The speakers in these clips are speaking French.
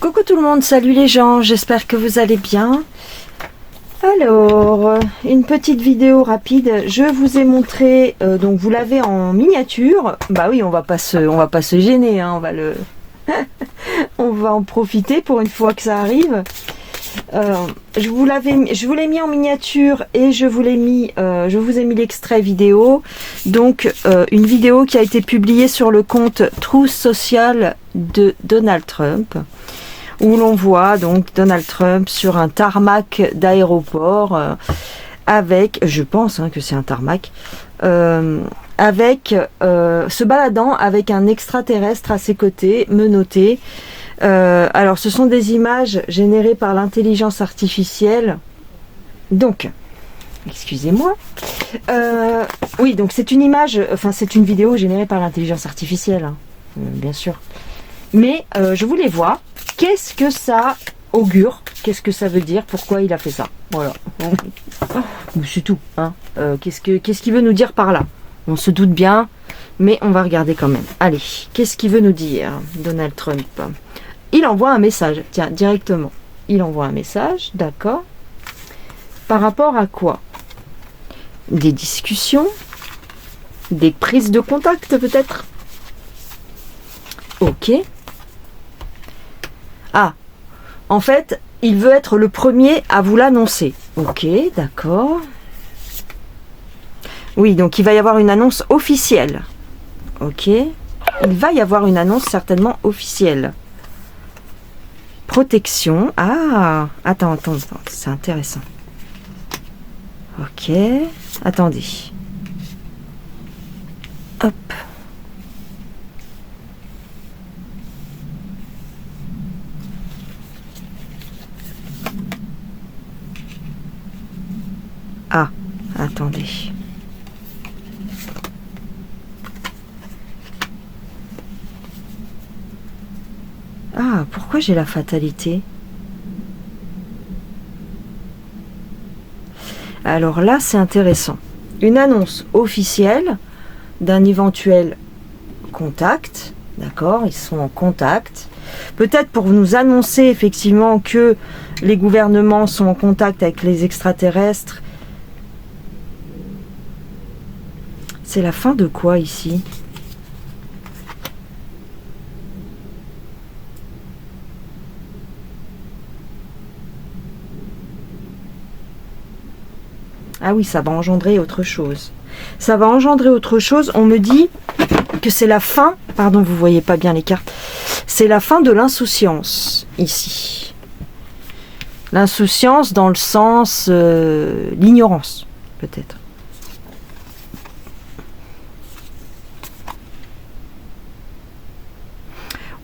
Coucou tout le monde, salut les gens, j'espère que vous allez bien. Alors, une petite vidéo rapide. Je vous ai montré, donc vous l'avez en miniature. Bah oui, on va pas se gêner, hein, on va en profiter pour une fois que ça arrive. Je vous l'ai mis en miniature et je vous ai mis l'extrait vidéo. Donc une vidéo qui a été publiée sur le compte Truth Social de Donald Trump, où l'on voit donc Donald Trump sur un tarmac d'aéroport avec, je pense que c'est un tarmac, se baladant avec un extraterrestre à ses côtés, menotté. Alors ce sont des images générées par l'intelligence artificielle. Donc, excusez-moi. Oui, donc c'est une image, c'est une vidéo générée par l'intelligence artificielle, hein, bien sûr. Mais je voulais voir qu'est-ce que ça augure, qu'est-ce que ça veut dire, pourquoi il a fait ça. Voilà. C'est tout. Hein. Qu'est-ce qu'il veut nous dire par là? On se doute bien, mais on va regarder quand même. Allez, qu'est-ce qu'il veut nous dire, Donald Trump? Il envoie un message, tiens, directement. Il envoie un message, d'accord. Par rapport à quoi? Des discussions? Des prises de contact, peut-être? Ok. Ah, en fait, il veut être le premier à vous l'annoncer. Ok, d'accord. Oui, donc il va y avoir une annonce officielle. Ok. Il va y avoir une annonce certainement officielle. Protection. Ah, attends, c'est intéressant. Ok, attendez. Hop. Ah, attendez. Ah, pourquoi j'ai la fatalité? Alors là, c'est intéressant. Une annonce officielle d'un éventuel contact. D'accord, ils sont en contact. Peut-être pour nous annoncer effectivement que les gouvernements sont en contact avec les extraterrestres. C'est la fin de quoi ici? Ah oui, ça va engendrer autre chose. Ça va engendrer autre chose. On me dit que c'est la fin. Pardon, vous voyez pas bien les cartes. C'est la fin de l'insouciance, ici. L'insouciance dans le sens... l'ignorance, peut-être.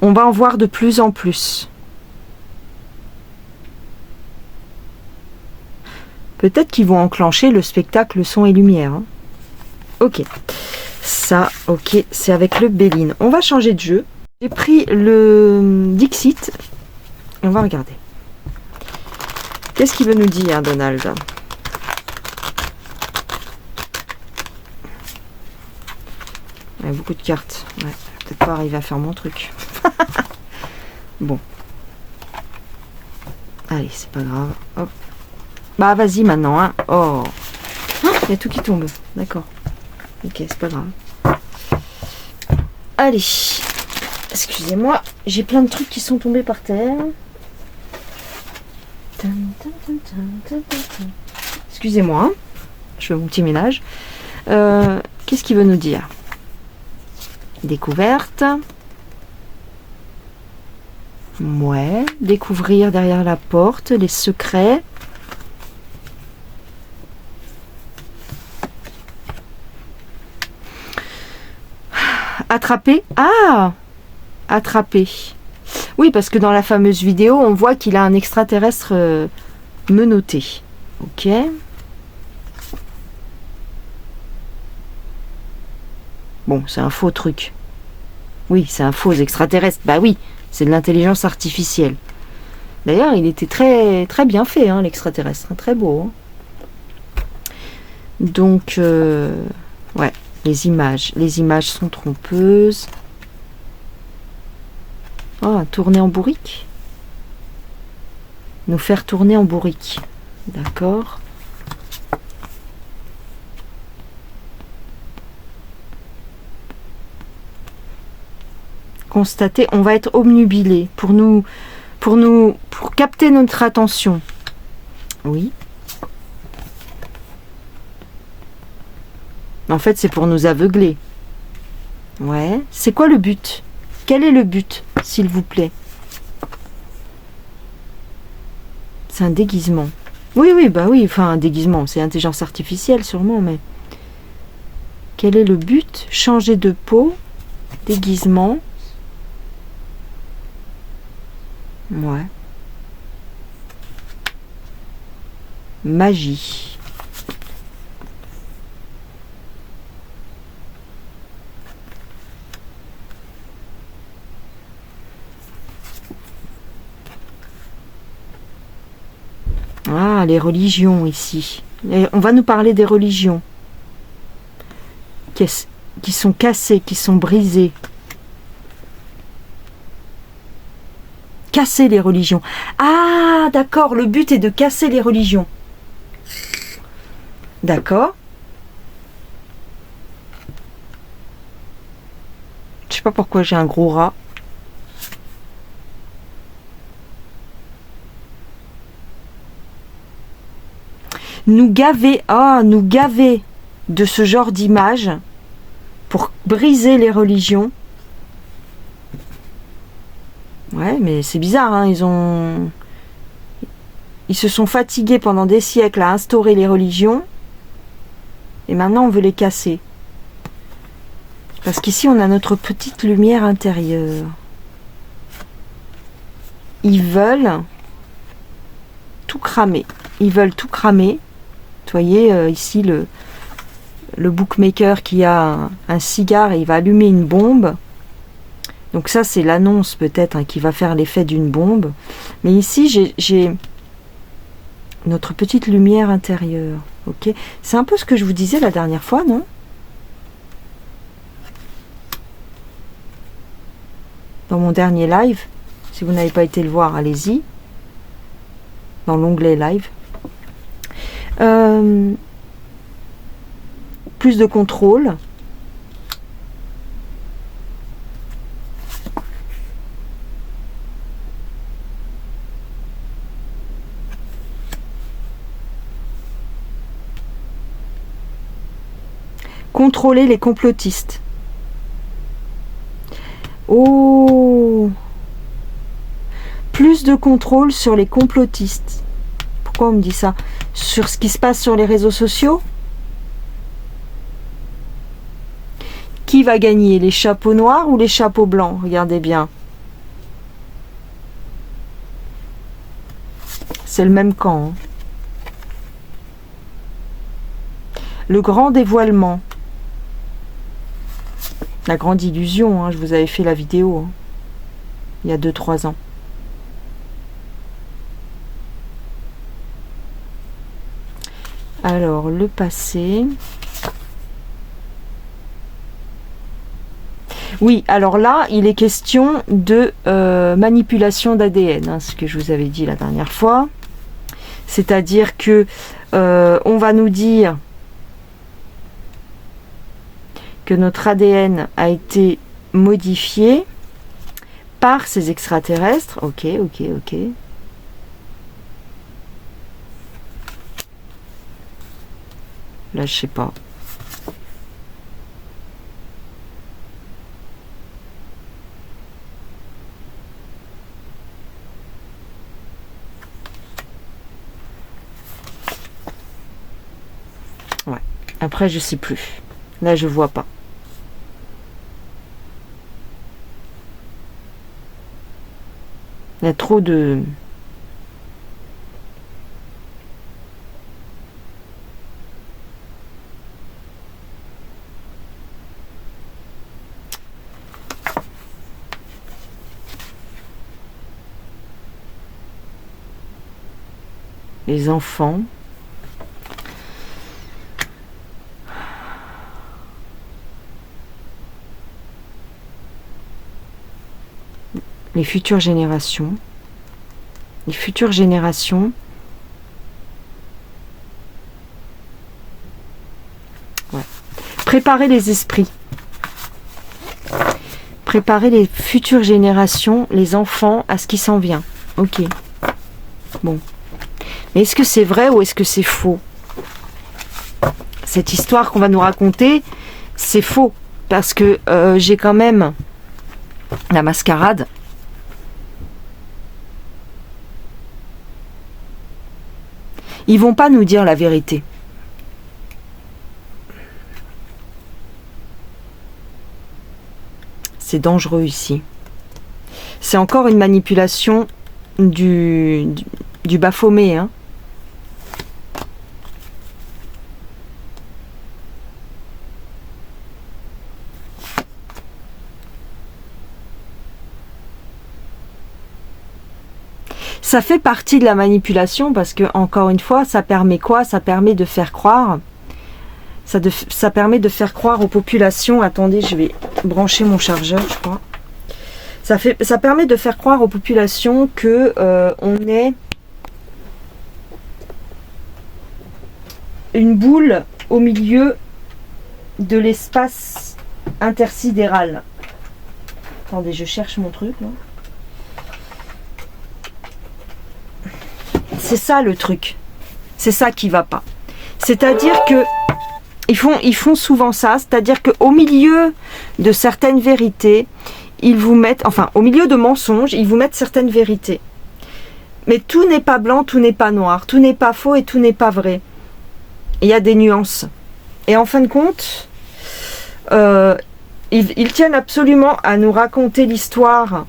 On va en voir de plus en plus. Peut-être qu'ils vont enclencher le spectacle son et lumière. Hein. Ok. Ça, ok, c'est avec le Béline. On va changer de jeu. J'ai pris le Dixit. On va regarder. Qu'est-ce qu'il veut nous dire, Donald? Il y a beaucoup de cartes. Ouais, peut-être pas arriver à faire mon truc. Bon. Allez, c'est pas grave. Hop. Bah vas-y maintenant, hein. Oh, il y a tout qui tombe. D'accord. Ok, c'est pas grave. Allez. Excusez-moi, j'ai plein de trucs qui sont tombés par terre. Excusez-moi, hein. Je fais mon petit ménage. Qu'est-ce qu'il veut nous dire? Découverte. Ouais. Découvrir derrière la porte les secrets. Attraper. Ah, attraper. Oui, parce que dans la fameuse vidéo, on voit qu'il a un extraterrestre menotté. Ok. Bon, c'est un faux truc. Oui, c'est un faux extraterrestre. Bah oui, c'est de l'intelligence artificielle. D'ailleurs, il était très, très bien fait, hein, l'extraterrestre. Très beau. Hein. Donc, ouais. Les images sont trompeuses. Oh, tourner en bourrique. nous faire tourner en bourrique. D'accord. Constater, on va être obnubilé pour capter notre attention. Oui. En fait, c'est pour nous aveugler. Ouais. C'est quoi le but? Quel est le but, s'il vous plaît? C'est un déguisement. Oui, oui, bah oui, enfin un déguisement, c'est intelligence artificielle sûrement, mais... Quel est le but? Changer de peau, déguisement. Ouais. Magie. Ah, les religions ici. Et on va nous parler des religions qui sont cassées, qui sont brisées. Casser les religions. Ah, d'accord, le but est de casser les religions. D'accord. Je sais pas pourquoi j'ai un gros rat. Nous gaver de ce genre d'images pour briser les religions. Ouais, mais c'est bizarre, hein, ils se sont fatigués pendant des siècles à instaurer les religions et maintenant on veut les casser. Parce qu'ici on a notre petite lumière intérieure. Ils veulent tout cramer. Ils veulent tout cramer. Vous voyez ici le bookmaker qui a un cigare et il va allumer une bombe. Donc ça c'est l'annonce peut-être hein, qui va faire l'effet d'une bombe. Mais ici j'ai notre petite lumière intérieure. Ok, c'est un peu ce que je vous disais la dernière fois, non? Dans mon dernier live, si vous n'avez pas été le voir, allez-y. Dans l'onglet live. Plus de contrôle. Contrôler les complotistes. Oh! Plus de contrôle sur les complotistes. Pourquoi on me dit ça? Sur ce qui se passe sur les réseaux sociaux? Qui va gagner? Les chapeaux noirs ou les chapeaux blancs? Regardez bien. C'est le même camp. Hein. Le grand dévoilement. La grande illusion, hein, je vous avais fait la vidéo. Hein, il y a 2-3 ans. Alors, le passé. Oui, alors là, il est question de manipulation d'ADN, hein, ce que je vous avais dit la dernière fois. C'est-à-dire que on va nous dire que notre ADN a été modifié par ces extraterrestres. Ok. Là, je sais pas. Ouais. Après, je sais plus. Là, je vois pas. Il y a trop de... Les enfants. Les futures générations. les futures générations. Ouais. Préparer les esprits. Préparer les futures générations, les enfants, à ce qui s'en vient. Ok. Bon. Mais est-ce que c'est vrai ou est-ce que c'est faux? Cette histoire qu'on va nous raconter, c'est faux. Parce que j'ai quand même la mascarade. Ils vont pas nous dire la vérité. C'est dangereux ici. C'est encore une manipulation du Baphomet, hein. Ça fait partie de la manipulation parce que, encore une fois, ça permet quoi? Ça permet de faire croire. Ça permet de faire croire aux populations. Attendez, je vais brancher mon chargeur, je crois. Ça permet de faire croire aux populations que on est une boule au milieu de l'espace intersidéral. Attendez, je cherche mon truc là. C'est ça le truc. C'est ça qui va pas. C'est-à-dire que ils font souvent ça, c'est-à-dire qu'au milieu de certaines vérités, ils vous mettent, enfin au milieu de mensonges, ils vous mettent certaines vérités. Mais tout n'est pas blanc, tout n'est pas noir, tout n'est pas faux et tout n'est pas vrai. Il y a des nuances. Et en fin de compte, ils tiennent absolument à nous raconter l'histoire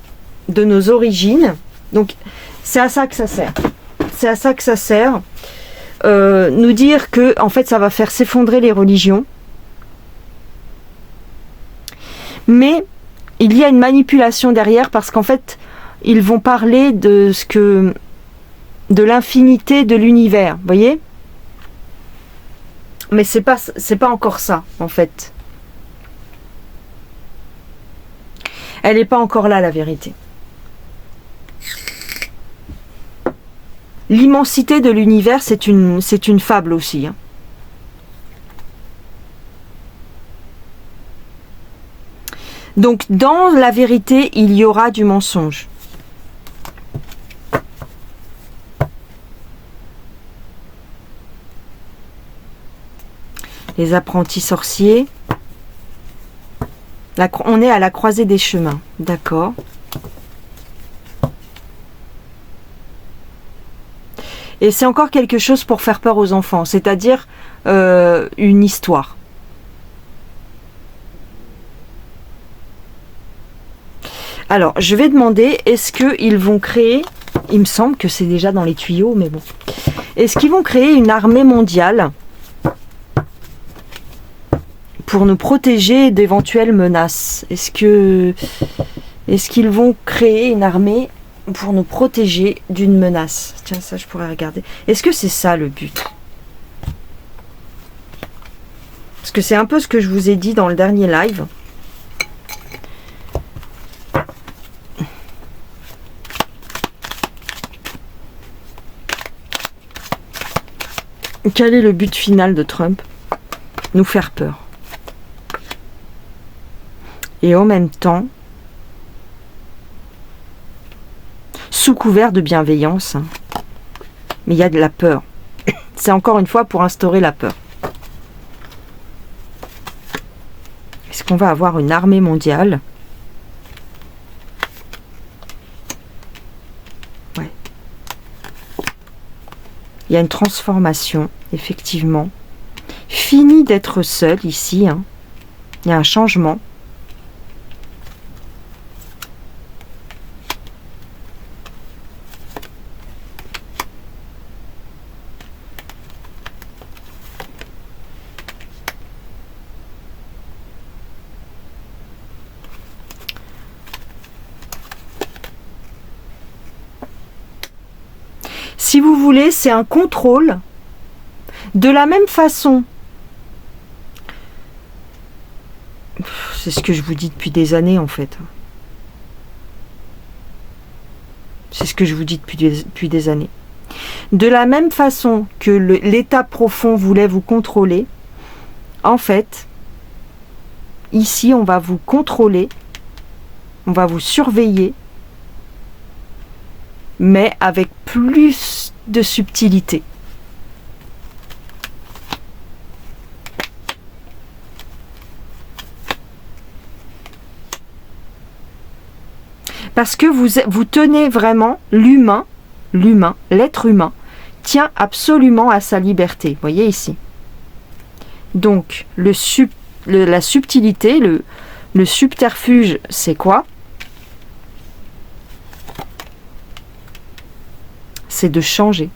de nos origines. Donc c'est à ça que ça sert. C'est à ça que ça sert. Nous dire que en fait ça va faire s'effondrer les religions. Mais il y a une manipulation derrière parce qu'en fait ils vont parler de l'infinité de l'univers, vous voyez? Mais c'est pas encore ça en fait. Elle n'est pas encore là la vérité. L'immensité de l'univers, c'est une fable aussi. Hein. Donc, dans la vérité, il y aura du mensonge. Les apprentis sorciers. On est à la croisée des chemins. D'accord. Et c'est encore quelque chose pour faire peur aux enfants, c'est-à-dire une histoire. Alors, je vais demander, est-ce qu'ils vont créer, il me semble que c'est déjà dans les tuyaux, mais bon. Est-ce qu'ils vont créer une armée mondiale pour nous protéger d'éventuelles menaces? Est-ce qu'ils vont créer une armée pour nous protéger d'une menace? Tiens, ça je pourrais regarder. Est-ce que c'est ça le but? Parce que c'est un peu ce que je vous ai dit dans le dernier live. Quel est le but final de Trump? Nous faire peur. Et en même temps, sous couvert de bienveillance, hein, mais il y a de la peur. C'est encore une fois pour instaurer la peur. Est-ce qu'on va avoir une armée mondiale? Ouais. Il y a une transformation, effectivement. Fini d'être seul ici. Hein. Il y a un changement. Si vous voulez, c'est un contrôle de la même façon. C'est ce que je vous dis depuis des années en fait. C'est ce que je vous dis depuis des années. De la même façon que l'état profond voulait vous contrôler, en fait, ici, on va vous contrôler, on va vous surveiller, mais avec plus de subtilité. Parce que vous tenez vraiment l'humain, l'être humain, tient absolument à sa liberté. Vous voyez ici. Donc, la subtilité, le subterfuge, c'est quoi? C'est de changer.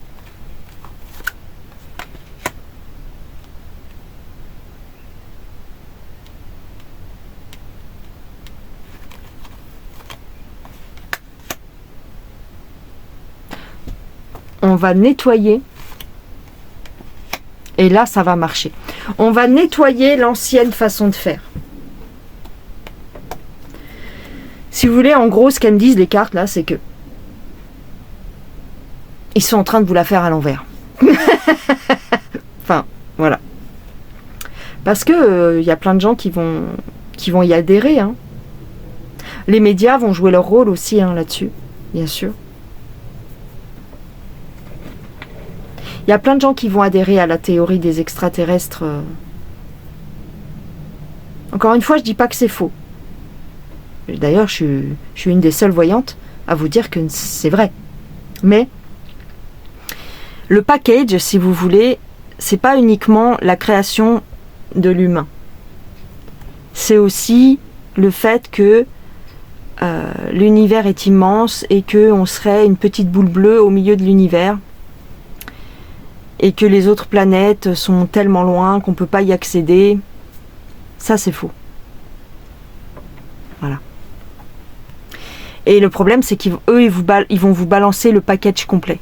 On va nettoyer. Et là, ça va marcher. On va nettoyer l'ancienne façon de faire. Si vous voulez, en gros, ce qu'elles me disent, les cartes, là, c'est que ils sont en train de vous la faire à l'envers. Enfin, voilà. Parce que y a plein de gens qui vont y adhérer. Hein. Les médias vont jouer leur rôle aussi hein, là-dessus, bien sûr. Il y a plein de gens qui vont adhérer à la théorie des extraterrestres. Encore une fois, je dis pas que c'est faux. D'ailleurs, je suis une des seules voyantes à vous dire que c'est vrai. Mais le package, si vous voulez, c'est pas uniquement la création de l'humain. C'est aussi le fait que l'univers est immense et qu'on serait une petite boule bleue au milieu de l'univers. Et que les autres planètes sont tellement loin qu'on ne peut pas y accéder. Ça, c'est faux. Voilà. Et le problème, c'est qu'eux, ils vont vous balancer le package complet.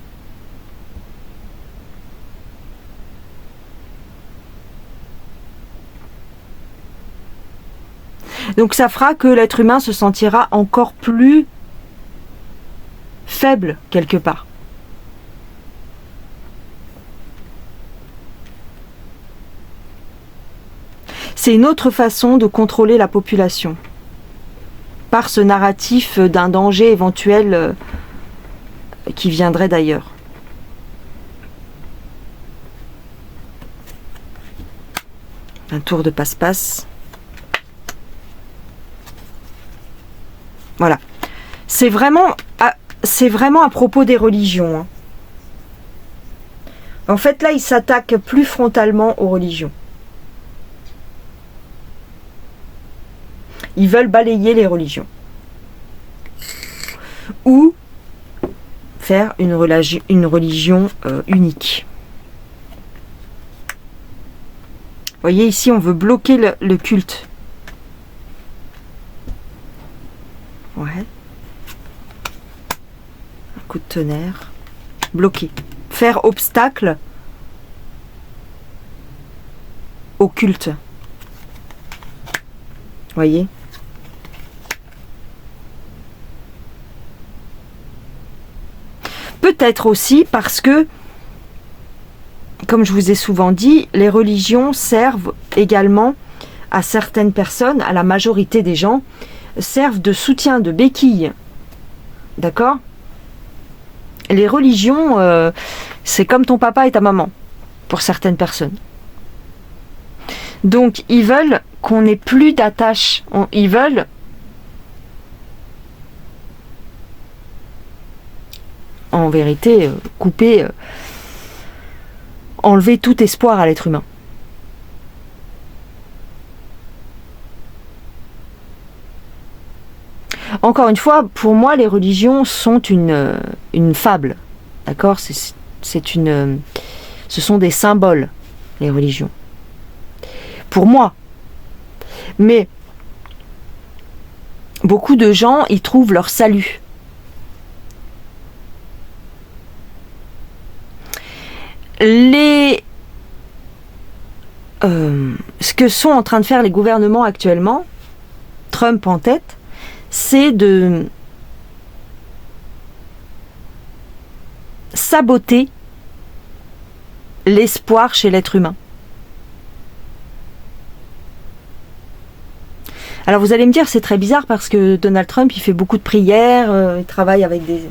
Donc ça fera que l'être humain se sentira encore plus faible, quelque part. C'est une autre façon de contrôler la population. Par ce narratif d'un danger éventuel qui viendrait d'ailleurs. Un tour de passe-passe. Voilà. C'est vraiment à propos des religions. Hein. En fait, là, il s'attaque plus frontalement aux religions. Ils veulent balayer les religions. Ou faire une religion unique. Vous voyez, ici, on veut bloquer le culte. Ouais. Un coup de tonnerre. Bloquer. Faire obstacle au culte. Vous voyez ? Peut-être aussi parce que, comme je vous ai souvent dit, les religions servent également à certaines personnes, à la majorité des gens, servent de soutien, de béquille. D'accord ? Les religions, c'est comme ton papa et ta maman, pour certaines personnes. Donc, ils veulent qu'on n'ait plus d'attache. Ils veulent en vérité couper, enlever tout espoir à l'être humain. Encore une fois, pour moi, les religions sont une fable. D'accord ? Ce sont des symboles, les religions. Pour moi. Mais beaucoup de gens y trouvent leur salut. Ce que sont en train de faire les gouvernements actuellement, Trump en tête, c'est de saboter l'espoir chez l'être humain. Alors vous allez me dire, c'est très bizarre parce que Donald Trump, il fait beaucoup de prières, il travaille avec des...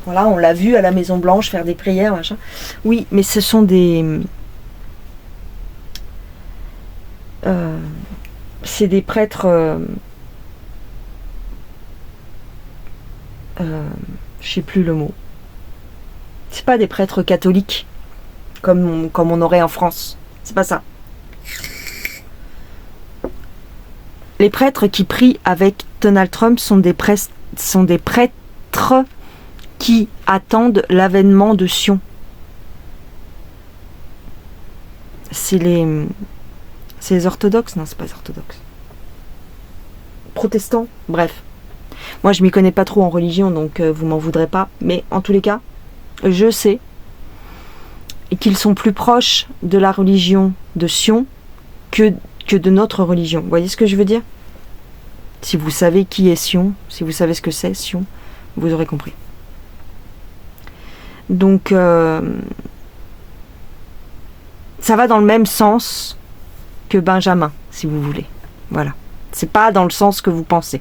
Voilà, on l'a vu à la Maison Blanche faire des prières, machin. Oui, mais ce sont des... c'est des prêtres... je sais plus le mot. C'est pas des prêtres catholiques, comme on aurait en France. C'est pas ça. Les prêtres qui prient avec Donald Trump sont des prêtres qui attendent l'avènement de Sion. C'est les orthodoxes? Non, c'est pas les orthodoxes. Protestants? Bref. Moi, je m'y connais pas trop en religion, donc vous m'en voudrez pas. Mais en tous les cas, je sais qu'ils sont plus proches de la religion de Sion que de notre religion. Vous voyez ce que je veux dire? Si vous savez qui est Sion, si vous savez ce que c'est Sion, vous aurez compris. Donc, ça va dans le même sens que Benjamin, si vous voulez. Voilà. C'est pas dans le sens que vous pensez.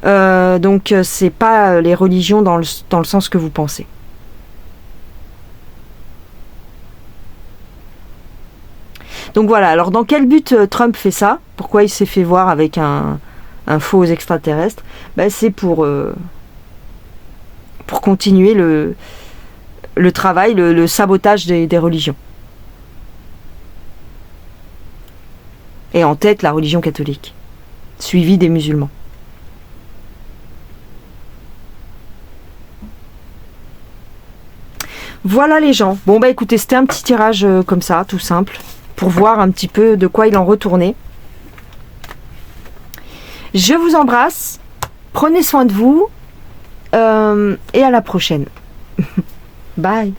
Donc, c'est pas les religions dans le sens que vous pensez. Donc voilà, alors dans quel but Trump fait ça? Pourquoi il s'est fait voir avec un faux extraterrestre? C'est pour continuer le travail, le sabotage des religions. Et en tête, la religion catholique, suivie des musulmans. Voilà les gens. Bon écoutez, c'était un petit tirage comme ça, tout simple, pour voir un petit peu de quoi il en retournait. Je vous embrasse, prenez soin de vous, et à la prochaine. Bye.